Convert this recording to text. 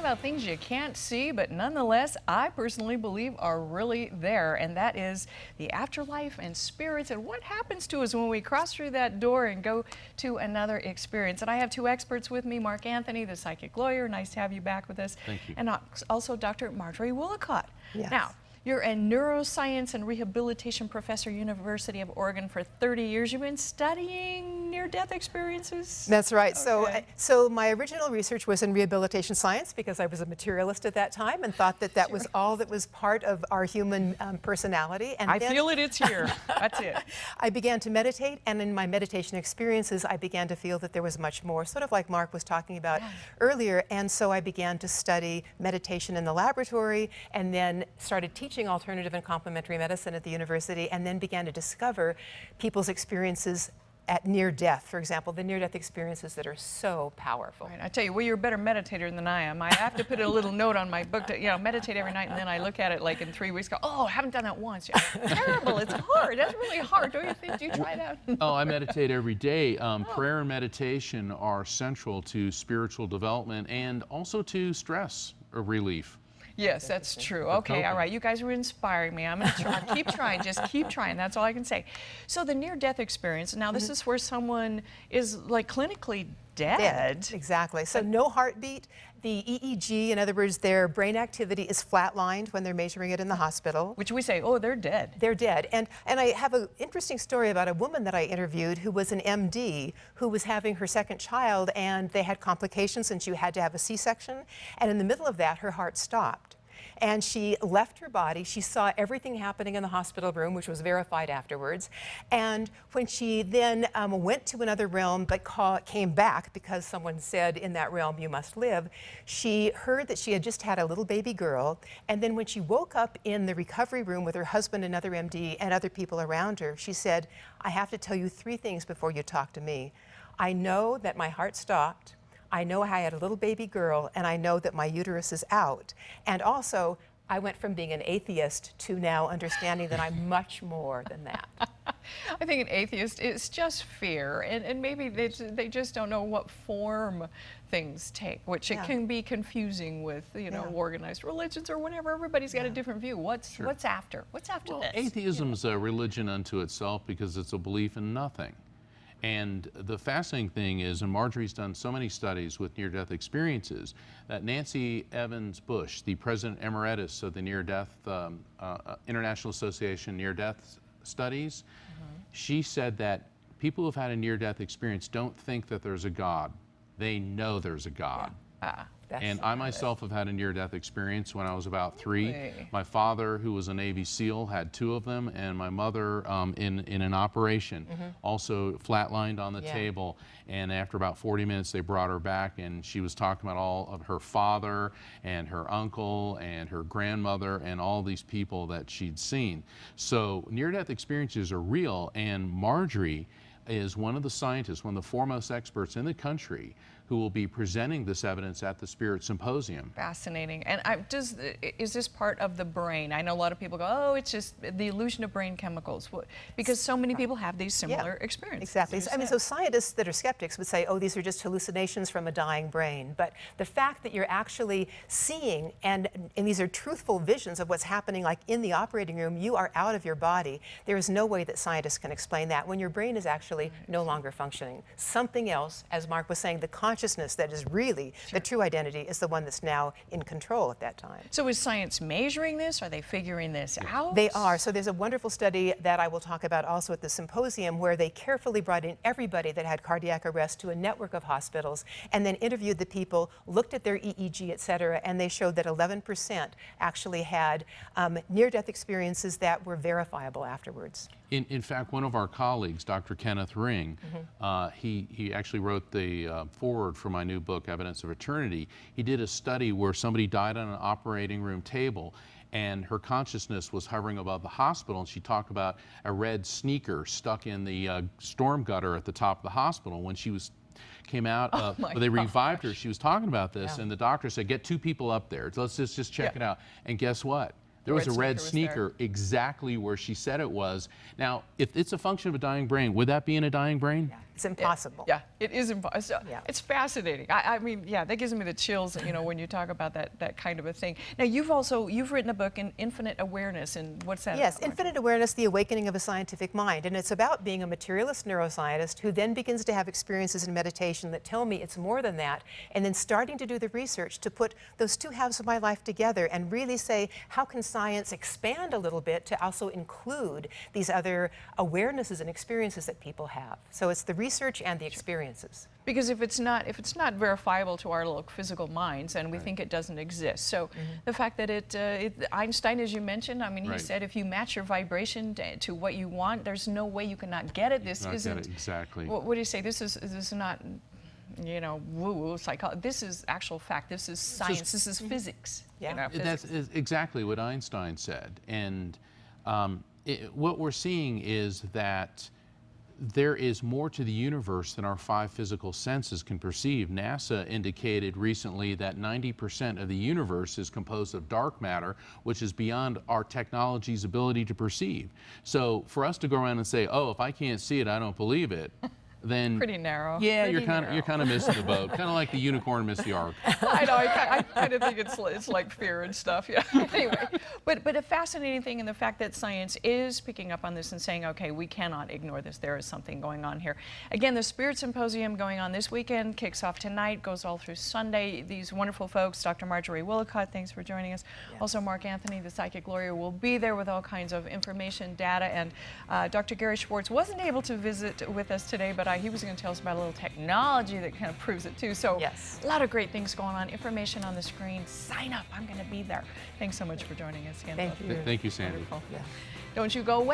about things you can't see, but nonetheless, I personally believe are really there, and that is the afterlife and spirits and what happens to us when we cross through that door and go to another experience. And I have two experts with me, Mark Anthony, the psychic lawyer. Nice to have you back with us. Thank you. And also Dr. Marjorie Woollacott. Yes. Now, you're a neuroscience and rehabilitation professor, University of Oregon, for 30 years. You've been studying near-death experiences? That's right. Okay. So my original research was in rehabilitation science because I was a materialist at that time and thought that that was all that was part of our human personality. And I feel it, it's here. That's it. I began to meditate, and in my meditation experiences, I began to feel that there was much more, sort of like Mark was talking about earlier. And so I began to study meditation in the laboratory and then started teaching alternative and complementary medicine at the university, and then began to discover people's experiences at near death, for example, the near-death experiences that are so powerful. Right. I tell you, well, you're a better meditator than I am. I have to put a little note on my book to, meditate every night, and then I look at it like in 3 weeks, go, oh, I haven't done that once yet. Terrible, it's hard, that's really hard, don't you think? Do you try that? Oh, I meditate every day. Prayer and meditation are central to spiritual development and also to stress relief. Yes, that's true. Okay, all right. You guys are inspiring me. I'm going to try. Keep trying. Just keep trying. That's all I can say. So the near-death experience, now this is where someone is like clinically dead. Exactly. So no heartbeat. The EEG, in other words, their brain activity is flatlined when they're measuring it in the hospital. Which we say, oh, they're dead. They're dead. And I have an interesting story about a woman that I interviewed who was an MD who was having her second child, and they had complications and she had to have a C-section. And in the middle of that, her heart stopped. And she left her body. She saw everything happening in the hospital room, which was verified afterwards. And when she then went to another realm but came back because someone said in that realm you must live, she heard that she had just had a little baby girl. And then when she woke up in the recovery room with her husband, another MD, and other people around her, she said, I have to tell you 3 things before you talk to me. I know that my heart stopped. I know I had a little baby girl, and I know that my uterus is out. And also, I went from being an atheist to now understanding that I'm much more than that. I think an atheist is just fear, and maybe they just don't know what form things take, which it can be confusing with, organized religions or whatever. Everybody's got a different view. What's after? What's after this? Atheism's a religion unto itself because it's a belief in nothing. And the fascinating thing is, and Marjorie's done so many studies with near-death experiences, that Nancy Evans Bush, the President Emeritus of the International Association Near-Death Studies, she said that people who've had a near-death experience don't think that there's a God. They know there's a God. And I myself have had a near-death experience when I was about 3. Really? My father, who was a Navy SEAL, had 2 of them, and my mother, in an operation, also flatlined on the table. And after about 40 minutes, they brought her back, and she was talking about all of her father and her uncle and her grandmother and all these people that she'd seen. So near-death experiences are real, and Marjorie is one of the scientists, one of the foremost experts in the country who will be presenting this evidence at the Spirit Symposium. Fascinating. And is this part of the brain? I know a lot of people go, oh, it's just the illusion of brain chemicals, because so many people have these similar experiences. Exactly. I mean, so scientists that are skeptics would say, oh, these are just hallucinations from a dying brain. But the fact that you're actually seeing, and these are truthful visions of what's happening, like in the operating room, you are out of your body. There is no way that scientists can explain that when your brain is actually no longer functioning. Something else, as Mark was saying, the consciousness that is really the true identity is the one that's now in control at that time. So is science measuring this? Are they figuring this out? They are. So there's a wonderful study that I will talk about also at the symposium where they carefully brought in everybody that had cardiac arrest to a network of hospitals and then interviewed the people, looked at their EEG, et cetera, and they showed that 11% actually had near-death experiences that were verifiable afterwards. In fact, one of our colleagues, Dr. Kenneth Ring, he actually wrote the foreword for my new book, Evidence of Eternity. He did a study where somebody died on an operating room table and her consciousness was hovering above the hospital, and she talked about a red sneaker stuck in the storm gutter at the top of the hospital. When she came out, they revived her, she was talking about this, and the doctor said, get 2 people up there, let's just check it out. And guess what? There was a red was there. sneaker exactly where she said it was. Now, if it's a function of a dying brain, would that be in a dying brain? Yeah, it's impossible. Yeah, it is impossible. Yeah. It's fascinating. I mean, yeah, that gives me the chills, you know, when you talk about that kind of a thing. Now, you've written a book in Infinite Awareness, and what's that Yes, about? Infinite Awareness, The Awakening of a Scientific Mind. And it's about being a materialist neuroscientist who then begins to have experiences in meditation that tell me it's more than that, and then starting to do the research to put those two halves of my life together and really say, how can science expand a little bit to also include these other awarenesses and experiences that people have? So it's the research and the experiences. Because if it's not verifiable to our little physical minds, and we think it doesn't exist. So the fact that Einstein, as you mentioned, I mean, he said if you match your vibration to what you want, there's no way you cannot get it. This isn't exactly. What do you say? This is not, you know, woo-woo psychology. This is actual fact. This is science. This is physics. Yeah. You know, That's exactly what Einstein said. And what we're seeing is that there is more to the universe than our 5 physical senses can perceive. NASA indicated recently that 90% of the universe is composed of dark matter, which is beyond our technology's ability to perceive. So for us to go around and say, oh, if I can't see it, I don't believe it, then pretty narrow. yeah, Pretty you're kind of missing the boat, kind of like the unicorn missed the ark. I know. I kind of think it's like fear and stuff. Yeah. Anyway, but a fascinating thing in the fact that science is picking up on this and saying, okay, we cannot ignore this. There is something going on here. Again, the Spirit Symposium going on this weekend kicks off tonight, goes all through Sunday. These wonderful folks, Dr. Marjorie Woollacott, thanks for joining us. Yes. Also, Mark Anthony, the psychic lawyer, will be there with all kinds of information, data, and Dr. Gary Schwartz wasn't able to visit with us today, but he was going to tell us about a little technology that kind of proves it too. So Yes. a lot of great things going on. Information on the screen. Sign up. I'm going to be there. Thanks so much for joining us again. Thank both of you. Thank you, Sandy. Wonderful. Yeah. Don't you go away.